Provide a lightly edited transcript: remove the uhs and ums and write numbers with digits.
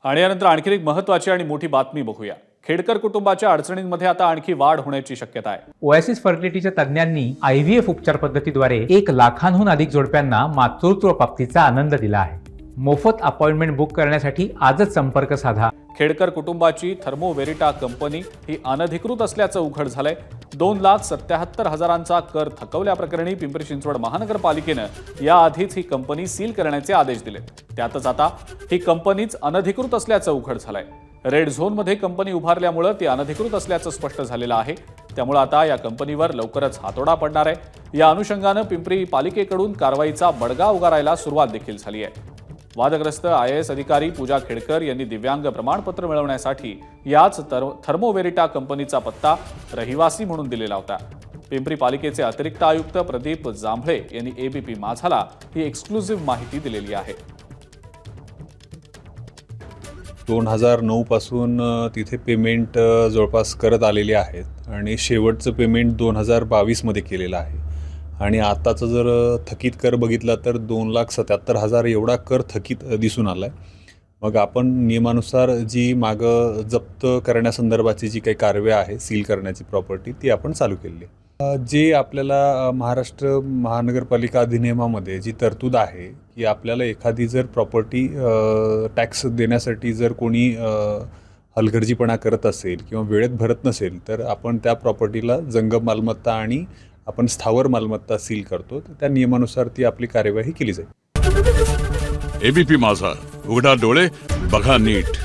आणि यानंतर आणखी एक महत्त्वाची आणि मोठी बातमी बघूया। खेडकर कुटुंबाच्या अडचणींमध्ये आता आणखी वाढ होण्याची शक्यता आहे। ओएसिस फर्टिलिटीच्या तज्ञांनी आयव्हीएफ उपचार पद्धतीद्वारे 1 लाखांहून अधिक जोडप्यांना मातृत्व प्राप्तीचा आनंद दिला आहे। मोफत अपॉइंटमेंट बुक करण्यासाठी आजच संपर्क साधा। खेडकर कुटुंबाची थर्मोवेरिटा कंपनी ही अनधिकृत असल्याचं उघड झालंय। 2,77,000चा कर थकवल्याप्रकरणी पिंपरी चिंचवड महानगरपालिकेनं याआधीच ही कंपनी सील करण्याचे आदेश दिले। त्यातच आता ही कंपनीच अनधिकृत असल्याचं उघड झालंय। रेड झोनमध्ये कंपनी उभारल्यामुळे ती अनधिकृत असल्याचं स्पष्ट झालेलं आहे। त्यामुळे आता या कंपनीवर लवकरच हातोडा पडणार आहे। या अनुषंगानं पिंपरी पालिकेकडून कारवाईचा बडगा उगारायला सुरुवात देखील झाली आहे। वादग्रस्त IAS अधिकारी पूजा खेडकर यांनी दिव्यांग प्रमाणपत्र मिळवण्यासाठी याच थर्मोवेरिटा कंपनीचा पत्ता रहिवासी म्हणून दिलेला होता। पिंपरी पालिकेचे अतिरिक्त आयुक्त प्रदीप जांभळे यांनी ABP माझाला ही एक्सक्लुझिव्ह माहिती दिलेली आहे। 2009 पासून तिथे पेमेंट जवळपास करत आलेले आहेत आणि शेवटचं पेमेंट 2022 मध्ये केलेलं आहे। आणि आताचं जर थकीत कर बघितला तर 2,77,000 एवढा कर थकीत दिसून आलाय। मग आपण नियमानुसार जी मागं जप्त करण्यासंदर्भाची जी काही कारवाई आहे सील करण्याची प्रॉपर्टी ती आपण चालू केली आहे। जे आपल्याला महाराष्ट्र महानगरपालिका अधिनियमामध्ये जी तरतूद आहे की आपल्याला एखादी जर प्रॉपर्टी टॅक्स देण्यासाठी जर कोणी हलगर्जीपणा करत असेल किंवा वेळेत भरत नसेल तर आपण त्या प्रॉपर्टीला जंगम मालमत्ता आणि आपण स्थावर मालमत्ता सील करतो। त्या नियमानुसार ती आपली कार्यवाही केली जाईल। ABP माझा, उघडा डोळे बघा नीट।